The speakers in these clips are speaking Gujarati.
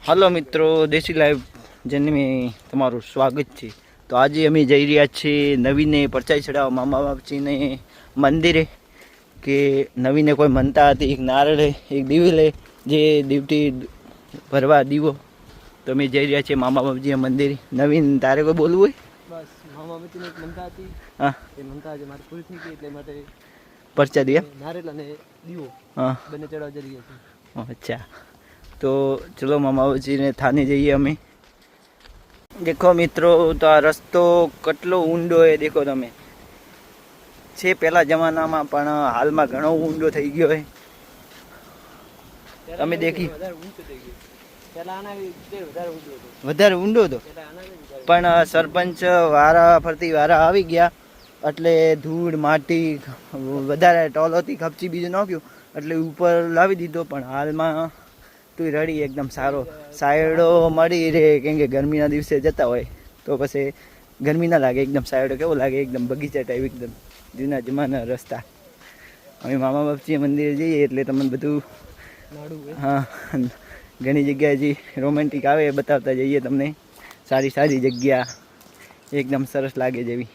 હલો મિત્રો, દેશી લાઈવ જેની તમારું સ્વાગત છે। તો આજે અમે જઈ રહ્યા છીએ નવીને પરચાઈ ચડાવવા મામા બાપજીને મંદિરે કે નવીને કોઈ મનતા હતી, એક નારળ એક દીવી લે જે દીવટી ભરવા દીવો। તો અમે જઈ રહ્યા છીએ મામા બાપજી મંદિરે। નવીન તારે કોઈ બોલવું હોય? બસ મામા બાપજીને એક મનતા હતી, હા એ મનતા આજે મારી પૂરી થઈ ગઈ એટલે માટે પરચા દિયા નારિયેળ અને દીવો હા બંને ચડાવવા જઈ રહ્યા છીએ। अच्छा, तो चलो मामा बाबूजी ने थाने जाइए अमे। देखो मित्रों, तो आ रस्तो कटलो ऊंडो है, देखो तमे छे पहला जमाना में पण हाल में घणो ऊंडो थई गयो है। तमे देखी વધારે ઊંડો હતો પણ સરપંચ વારા ફરતી વારા આવી ગયા એટલે ધૂળ માટી વધારે ટોલોથી ખપચી બીજું નાખ્યું એટલે ઉપર લાવી દીધો। પણ હાલમાં તું રડી એકદમ સારો સાયડો મળી રે, કેમ કે ગરમીના દિવસે જતા હોય તો પછી ગરમી ના લાગે, એકદમ સાયડો કેવો લાગે, એકદમ બગીચા ટાઈપ, એકદમ જૂના જમાના રસ્તા। અમે મામા બાપજી મંદિરે જઈએ એટલે તમને બધું હા ઘણી જગ્યાએ જે રોમેન્ટિક આવે એ બતાવતા જઈએ તમને। સારી સારી જગ્યા એકદમ સરસ લાગે જેવી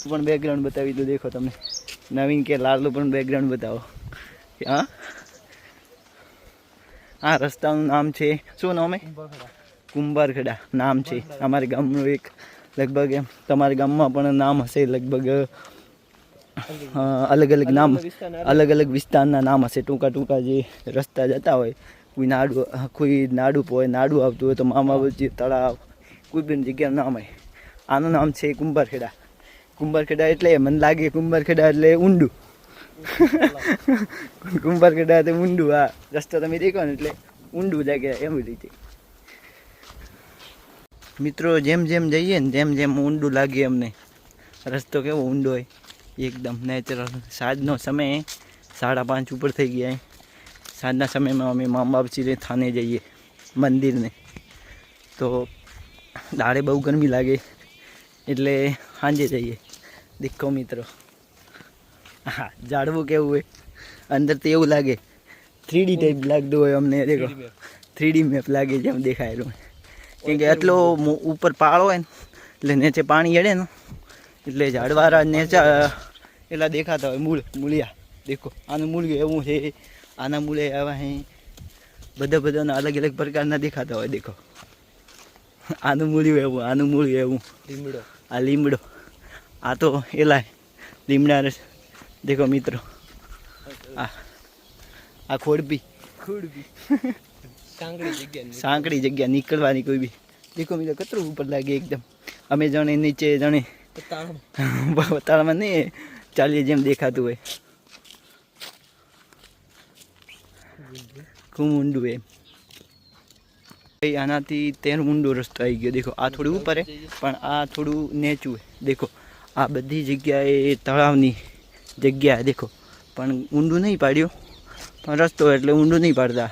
પણ બેકગ્રાઉન્ડ બતાવી દો। દેખો તમને નવીન કે લાલનું પણ બેકગ્રાઉન્ડ બતાવો। હા આ રસ્તાનું નામ છે શું નામ है? કુંભારખેડા નામ છે અમારા ગામનું। એક લગભગ એમ તમારા ગામમાં પણ નામ હશે લગભગ, અલગ અલગ નામ, અલગ અલગ વિસ્તારના નામ હશે। ટૂંકા ટૂંકા જે રસ્તા જતા હોય, કોઈ નાડું હોય, નાડું આવતું હોય તો મામા બાપજી તળાવ કોઈ પણ જગ્યાનું નામ હોય। આનું નામ છે કુંભારખેડા। કુંભારખેડા એટલે મને લાગે કુંભારખેડા એટલે ઊંડું કુંભારખેડા એટલે ઊંડું। આ રસ્તો તમે દેખો ને એટલે ઊંડું લાગે એવી રીતે। મિત્રો જેમ જેમ જઈએ ને તેમ જેમ ઊંડું લાગે અમને। રસ્તો કેવો ઊંડો હોય એકદમ નેચરલ। સાંજનો સમય 5:30 ઉપર થઈ ગયા। સાંજના સમયમાં અમે મામા બાપજીને થાને જઈએ મંદિરને। તો દાડે બહુ ગરમી લાગે એટલે સાંજે જઈએ। દેખો મિત્રો, હા ઝાડવું કેવું હોય અંદરથી એવું લાગે 3D ટાઈપ લાગતું હોય અમને। દેખો 3D મેપ લાગે જેમ દેખાયેલું, કેમ કે એટલો ઉપર પાળ હોય ને એટલે નીચે પાણી અડે ને એટલે ઝાડવાળા નીચે એટલા દેખાતા હોય। મૂળિયા દેખો, આનું મૂળિયું એવું છે, આના મૂળે આવા હે, બધાના અલગ અલગ પ્રકારના દેખાતા હોય। દેખો આનું મૂળિયું એવું, આનું મૂળિયું એવું, લીમડો, આ લીમડો, આ તો એલા લીમડા। દેખો મિત્રો, આ ખોડપી સાંકડી જગ્યા નીકળવાની કોઈ બી। દેખો મિત્રો કતરું ઉપર લાગે એકદમ। અમે જાણે નીચે જાણે તાળમાં નહીં ચાલીએ જેમ દેખાતું હોય, ખૂબ ઊંડું એમ। આનાથી તેનો ઊંડો રસ્તો આવી ગયો। દેખો આ થોડું ઉપર પણ આ થોડું નીચું હોય। દેખો આ બધી જગ્યાએ તળાવની જગ્યા દેખો, પણ ઊંડું નહીં પાડ્યો, પણ રસ્તો એટલે ઊંડું નહીં પાડતા।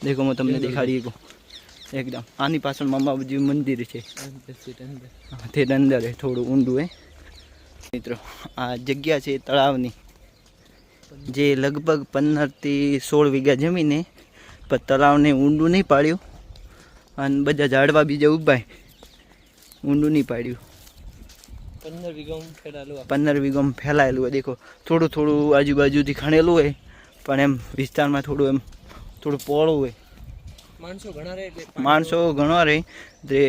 દેખો હું તમને દેખાડી શકું એકદમ। આની પાછળ મામા બાપજી મંદિર છે, તે અંદર થોડું ઊંડું હે મિત્રો। આ જગ્યા છે તળાવની, જે લગભગ 15 થી 16 વીઘા જમીને, પણ તળાવને ઊંડું નહીં પાડ્યું અને બધા ઝાડવા બીજા ઉભાય ઊંડું નહીં પાડ્યું। 15 વીઘામાં ફેલાયેલું હોય। દેખો થોડું થોડું આજુબાજુથી ખણેલું હોય, પણ એમ વિસ્તારમાં થોડું એમ થોડું પહોળું હોય। માણસો ઘણા રહે તે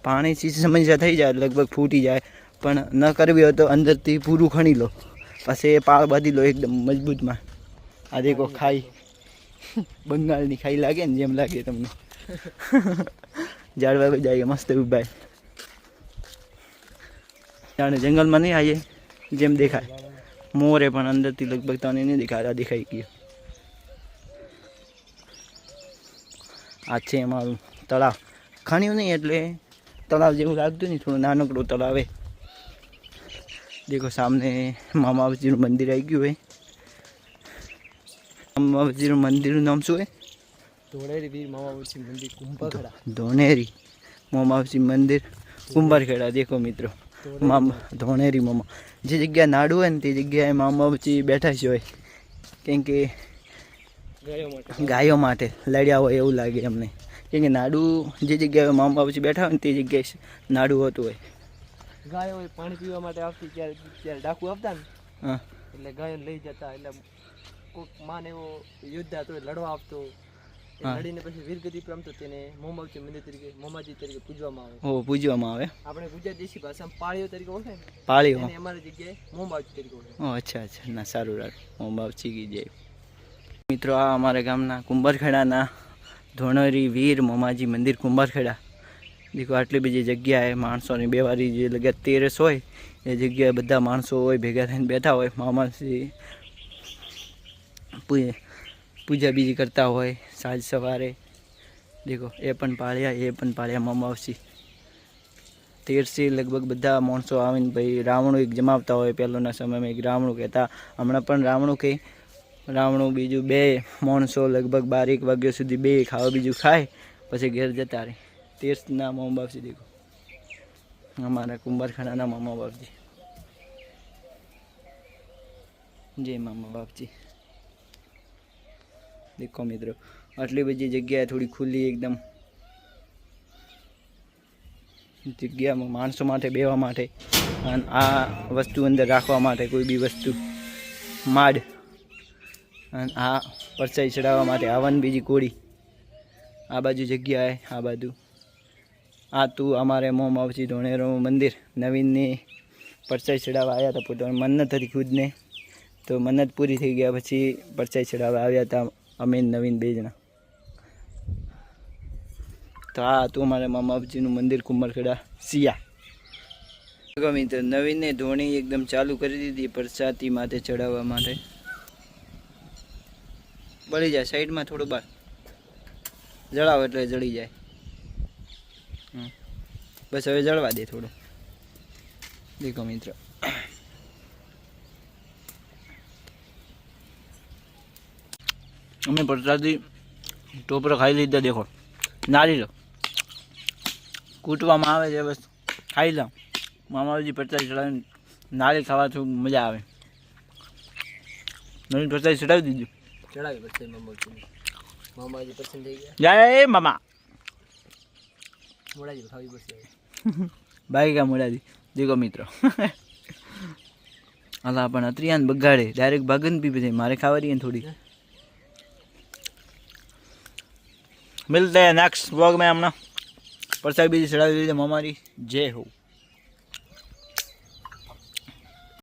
પાણી સમસ્યા થઈ જાય લગભગ ફૂટી જાય, પણ ન કરવી હોય તો અંદરથી પૂરું ખણી લો, પછી પાળ બાંધી લો એકદમ મજબૂતમાં। આ દેખો ખાઈ બંગાળની ખાઈ લાગે ને જેમ લાગે તમને ઝાડવા જાય મસ્ત ઉભાય જાણે જંગલમાં નહીં આવીએ જેમ દેખાય। મોરે પણ અંદરથી લગભગ તને નહીં દેખાય, દેખાઈ ગયો। આ છે અમારું તળાવ, ખણ્યું નહીં એટલે તળાવ જેવું લાગતું નહીં, થોડું નાનકડું તળાવ है। देखो सामने मामा बापजीનું મંદિર આવી ગયું है। મામા બાપજીનું મંદિરનું નામ શું है? ધોણેરી વીર મામા બાપજી મંદિર કુંભારખેડા। ધોણેરી મામા બાપજી મંદિર કુંભારખેડા। देखो મિત્રો મામા ધોણેરી મામા, જે જગ્યા નાડું હોય ને તે જગ્યાએ મામા બાપજી બેઠા છે હોય, કેમ કે ગાયો માટે લડ્યા હોય એવું લાગે અમને. કેમ કે નાડું જે જગ્યાએ મામા બાપુજી બેઠા હોય ને તે જગ્યાએ નાડું હોતું હોય. ગાયો હોય પાણી પીવા માટે આવતી ત્યારે ડાકુ આવતા ને હા એટલે ગાયો લઈ જતા. એટલે કોઈક માને એવો યોદ્ધા તો લડવા આપતો. હા. લડીને પછી વીરગતિ પ્રાપ્ત તેને મોમાવજી મંદિર તરીકે મોમાજી તરીકે પૂજવામાં આવે. ઓ પૂજવામાં આવે. આપણે ગુજરાત દેશી ભાષામાં પાળીઓ તરીકે ઓળખાય ને પાળીઓ. એને અમારી જગ્યાએ મોમાવજી તરીકે ઓળખાય. ઓ અચ્છા અચ્છા ના સારું રાખ મામા બાપજી કી જય. મિત્રો આ અમારા ગામના કુંભારખેડાના ધોણરી વીર મોમાજી મંદિર કુંભારખેડા. દેખો આટલી બધી જગ્યાએ માણસોની બેવારી જે લગત તેરસ હોય એ જગ્યાએ બધા માણસો હોય ભેગા થઈને બેઠા હોય. મામાજી પૂજા બીજી કરતા હોય સાંજ સવારે. દેખો એ પણ પાળ્યા મામા બાપજી. તેરસી લગભગ બધા માણસો આવીને ભાઈ રાવણું એક જમાવતા હોય. પહેલાંના સમયમાં એક રાવણું કહેતા, હમણાં પણ રાવણું કહે. રાવણું બીજું બે માણસો લગભગ 12-1 વાગ્યા સુધી બે ખાવા બીજું ખાય પછી ઘેર જતા રહે. તેરસના મામા બાપજી દેખો અમારા કુંભારખાનાના મામા બાપજી. જય મામા બાપજી. દેખો મિત્રો આટલી બધી જગ્યાએ થોડી ખુલ્લી એકદમ જગ્યામાં માણસો માટે બેવા માટે અને આ વસ્તુ અંદર રાખવા માટે કોઈ બી વસ્તુ માડ અને આ પરસાઈ ચડાવવા માટે આવન બીજી કોળી. આ બાજુ જગ્યાએ આ બાજુ આ તું અમારે મામા બાપજી ધોણેરો મંદિર નવીનની પરસાઈ ચડાવવા આવ્યા હતા. પોતાની મન્નત હતી ખુદને તો મન્નત પૂરી થઈ ગયા પછી પરસાઈ ચડાવવા આવ્યા હતા અમે નવીન 2 જણા. તો આ હતું અમારે મામા બાપજીનું મંદિર કુંભારખેડા સિયા. મિત્રો નવીનને ધોણી એકદમ ચાલુ કરી દીધી પરસાતી માટે ચડાવવા માટે. બળી જાય સાઈડમાં થોડું બહાર જળાવો એટલે જળી જાય. બસ હવે જળવા દે થોડું. દેખો મિત્રો અમે પ્રસાદી ટોપરો ખાઈ લીધા. દેખો નારી લો કૂટવામાં આવે છે બસ ખાઈ લો. મામાજી પ્રસાદી ચડાવીને નારી ખાવાથી મજા આવે. નવીન પ્રસાદી ચડાવી દીધું. ચડાવી પછી મામાજી પસંદ થઈ ગયા. જય મામા. મોડાજી ખાવી પડશે. બાકી કા મોડાજી. દેખો મિત્રો અલા પણ અત્રિયાન બગાડે ડાયરેક્ટ ભાગન પી પછી મારે ખાવાની થોડી. मिलते हैं नेक्स्ट व्लॉग में. हमने परसाई बीजी चढ़ा दी हमारी. जय हो.